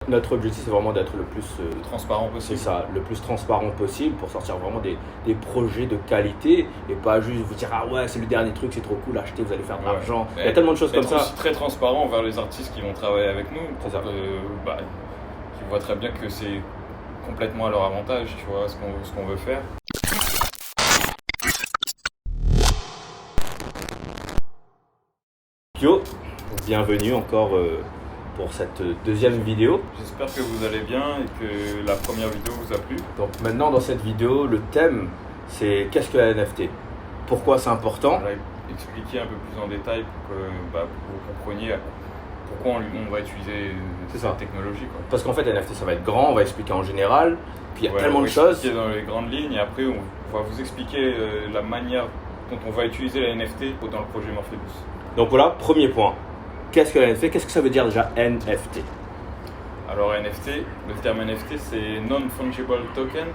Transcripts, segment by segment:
Notre objectif, c'est vraiment d'être le plus transparent possible. C'est ça, le plus transparent possible pour sortir vraiment des projets de qualité et pas juste vous dire ah ouais c'est le dernier truc, c'est trop cool, achetez, vous allez faire de l'argent. Il y a tellement de choses comme ça. Aussi très transparent envers les artistes qui vont travailler avec nous pour qu'ils voient très bien que c'est complètement à leur avantage, tu vois, ce qu'on veut faire. Yo, bienvenue encore pour cette deuxième vidéo. J'espère que vous allez bien et que la première vidéo vous a plu. Donc maintenant dans cette vidéo, le thème c'est qu'est-ce que la NFT? Pourquoi c'est important? On va expliquer un peu plus en détail pour que vous compreniez pourquoi on va utiliser cette technologie, quoi. Parce qu'en fait la NFT ça va être grand, on va expliquer en général, puis il y a tellement de choses. Dans les grandes lignes et après on va vous expliquer la manière dont on va utiliser la NFT dans le projet Morpheus. Donc voilà, premier point. Qu'est-ce que la NFT? Qu'est-ce que ça veut dire déjà NFT? Alors NFT, le terme NFT c'est Non-Fungible Token,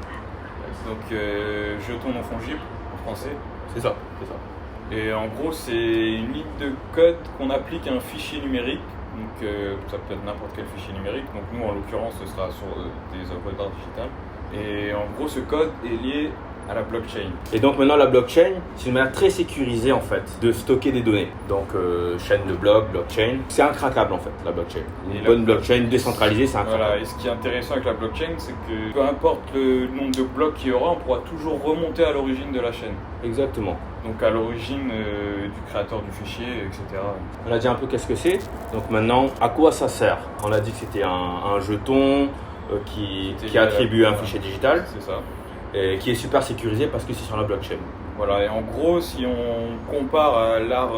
donc jeton non fongible en français. C'est ça. Et en gros c'est une ligne de code qu'on applique à un fichier numérique, donc ça peut être n'importe quel fichier numérique, donc nous en l'occurrence ce sera sur des œuvres d'art digitales. Et en gros ce code est lié à la blockchain. Et donc maintenant la blockchain, c'est une manière très sécurisée en fait de stocker des données. Donc chaîne de blocs, blockchain, c'est incraquable en fait la blockchain. Une bonne blockchain décentralisée, c'est incraquable. Voilà, et ce qui est intéressant avec la blockchain, c'est que peu importe le nombre de blocs qu'il y aura, on pourra toujours remonter à l'origine de la chaîne. Exactement. Donc à l'origine du créateur du fichier, etc. On a dit un peu qu'est-ce que c'est. Donc maintenant, à quoi ça sert? On a dit que c'était un jeton qui attribue un fichier digital. C'est ça. Et qui est super sécurisé parce que c'est sur la blockchain. Voilà, et en gros, si on compare à l'art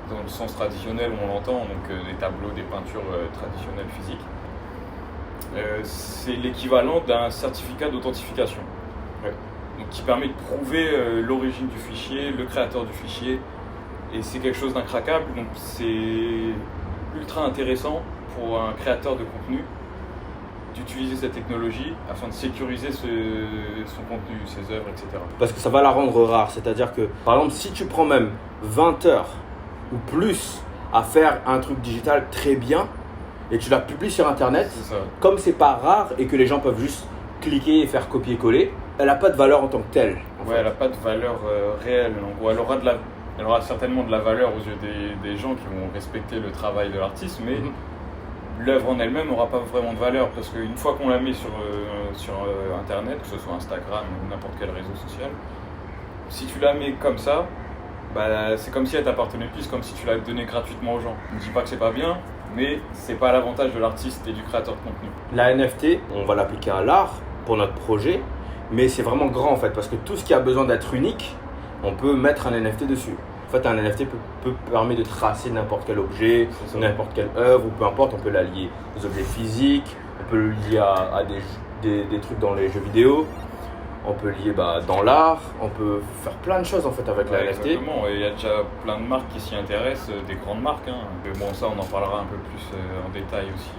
dans le sens traditionnel où on l'entend, donc des tableaux, des peintures traditionnelles physiques, c'est l'équivalent d'un certificat d'authentification. Ouais. Donc, qui permet de prouver l'origine du fichier, le créateur du fichier, et c'est quelque chose d'incraquable, donc c'est ultra intéressant pour un créateur de contenu d'utiliser cette technologie afin de sécuriser son contenu, ses œuvres, etc. Parce que ça va la rendre rare, c'est-à-dire que par exemple si tu prends même 20 heures ou plus à faire un truc digital très bien et tu la publies sur internet, comme c'est pas rare et que les gens peuvent juste cliquer et faire copier-coller, elle n'a pas de valeur en tant que telle. Ouais, elle n'a pas de valeur réelle. En gros, elle aura certainement de la valeur aux yeux des gens qui vont respecter le travail de l'artiste, mais l'œuvre en elle-même n'aura pas vraiment de valeur parce qu'une fois qu'on la met sur internet, que ce soit Instagram ou n'importe quel réseau social, si tu la mets comme ça, c'est comme si elle t'appartenait plus, comme si tu l'avais donnée gratuitement aux gens. Je ne dis pas que c'est pas bien, mais c'est pas à l'avantage de l'artiste et du créateur de contenu. La NFT, on va l'appliquer à l'art pour notre projet, mais c'est vraiment grand en fait parce que tout ce qui a besoin d'être unique, on peut mettre un NFT dessus. En fait, un NFT peut permettre de tracer n'importe quel objet, n'importe quelle œuvre, ou peu importe, on peut la lier aux objets physiques, on peut le lier à des trucs dans les jeux vidéo, on peut lier dans l'art, on peut faire plein de choses en fait avec la NFT. Exactement, et il y a déjà plein de marques qui s'y intéressent, des grandes marques. Bon, ça on en parlera un peu plus en détail aussi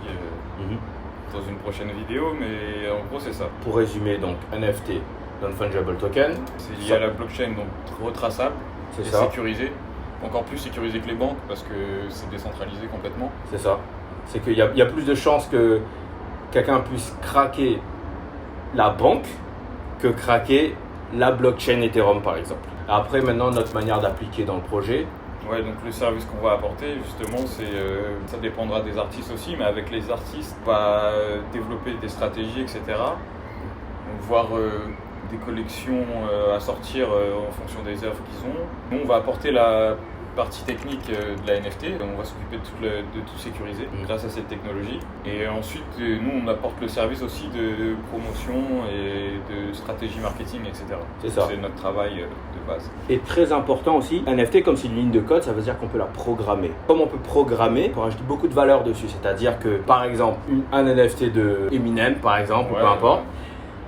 dans une prochaine vidéo, mais en gros c'est ça. Pour résumer, donc NFT, Non-Fungible Token. C'est lié à la blockchain, donc retraçable. C'est sécurisé, encore plus sécurisé que les banques parce que c'est décentralisé complètement. C'est ça. C'est qu'il y a plus de chances que quelqu'un puisse craquer la banque que craquer la blockchain Ethereum par exemple. Après maintenant notre manière d'appliquer dans le projet. Ouais, donc le service qu'on va apporter justement, ça dépendra des artistes aussi, mais avec les artistes, on va développer des stratégies, etc. Donc voir des collections à sortir en fonction des œuvres qu'ils ont. Nous, on va apporter la partie technique de la NFT, on va s'occuper de tout sécuriser grâce à cette technologie. Et ensuite, nous, on apporte le service aussi de promotion et de stratégie marketing, etc. C'est ça. C'est notre travail de base. Et très important aussi, NFT, comme c'est une ligne de code, ça veut dire qu'on peut la programmer. Comme on peut programmer, on peut rajouter beaucoup de valeur dessus. C'est-à-dire que, par exemple, un NFT de Eminem, par exemple, ou peu importe,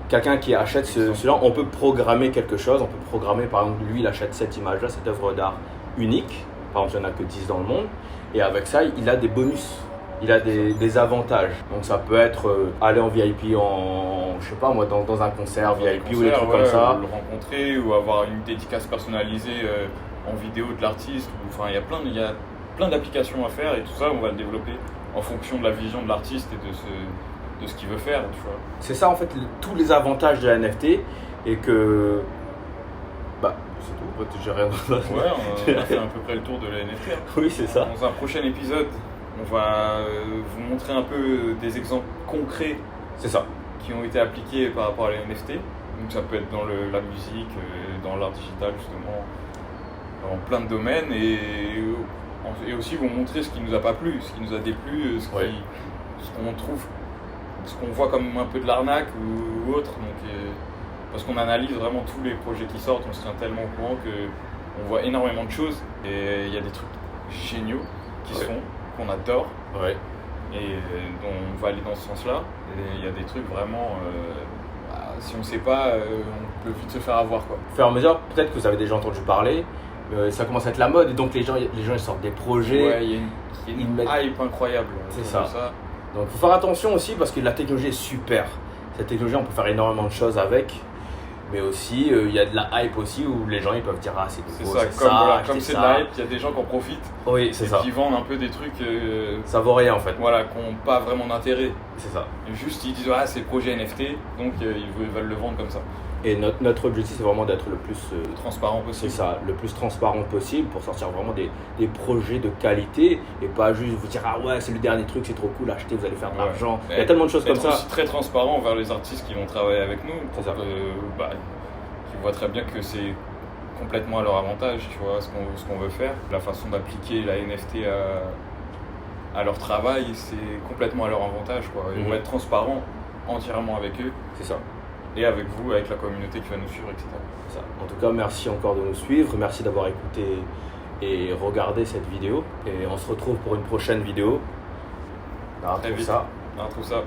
quelqu'un qui achète cela, on peut programmer quelque chose. On peut programmer, par exemple, lui, il achète cette image-là, cette œuvre d'art unique. Par exemple, il n'y en a que 10 dans le monde. Et avec ça, il a des bonus. Il a des avantages. Donc, ça peut être aller en VIP, je sais pas moi, dans un concert VIP ou des trucs comme ça. Ou le rencontrer ou avoir une dédicace personnalisée en vidéo de l'artiste. Enfin, il y a plein d'applications à faire et tout ça, on va le développer en fonction de la vision de l'artiste et de ce qu'il veut faire, tu vois. C'est ça en fait, tous les avantages de la NFT et que... Bah, c'est tout, en fait, j'ai rien. Ouais, on a fait à peu près le tour de la NFT. Hein. Oui, c'est ça. Dans un prochain épisode, on va vous montrer un peu des exemples concrets. C'est ça. Qui ont été appliqués par rapport à la NFT. Donc ça peut être dans la musique, dans l'art digital justement, dans plein de domaines et aussi vont montrer ce qui nous a pas plu, ce qui nous a déplu, ce qu'on trouve, ce qu'on voit comme un peu de l'arnaque ou autre. Donc, parce qu'on analyse vraiment tous les projets qui sortent, on se tient tellement au courant qu'on voit énormément de choses et il y a des trucs géniaux qui se font, qu'on adore. Ouais. Et dont on va aller dans ce sens-là. Et il y a des trucs vraiment, si on ne sait pas, on peut vite se faire avoir, quoi. Au fur et à mesure, peut-être que vous avez déjà entendu parler, ça commence à être la mode et donc les gens ils sortent des projets. Ouais, il y a une hype incroyable. C'est ça. Donc il faut faire attention aussi parce que la technologie est super. Cette technologie, on peut faire énormément de choses avec. Mais aussi, il y a de la hype aussi où les gens ils peuvent dire ah c'est nouveau, c'est ça, comme c'est de la hype, il y a des gens qui en profitent. Oui, c'est ça. Qui vendent un peu des trucs. Ça vaut rien en fait. Voilà, qui n'ont pas vraiment d'intérêt. C'est ça. Et juste ils disent ah c'est projet NFT, donc ils veulent le vendre comme ça. Et notre objectif c'est vraiment d'être le plus transparent possible. C'est ça, le plus transparent possible pour sortir vraiment des projets de qualité et pas juste vous dire ah ouais c'est le dernier truc, c'est trop cool, achetez, vous allez faire de l'argent. Il y a tellement de choses comme ça. Être aussi très transparent envers les artistes qui vont travailler avec nous, pour qu'ils voient très bien que c'est complètement à leur avantage, tu vois, ce qu'on veut faire. La façon d'appliquer la NFT à leur travail, c'est complètement à leur avantage, quoi. Ils vont être transparents entièrement avec eux. C'est ça. Et avec vous, avec la communauté qui va nous suivre, etc. Ça. En tout cas, merci encore de nous suivre, merci d'avoir écouté et regardé cette vidéo. Et on se retrouve pour une prochaine vidéo. Très vite. On retrouve ça.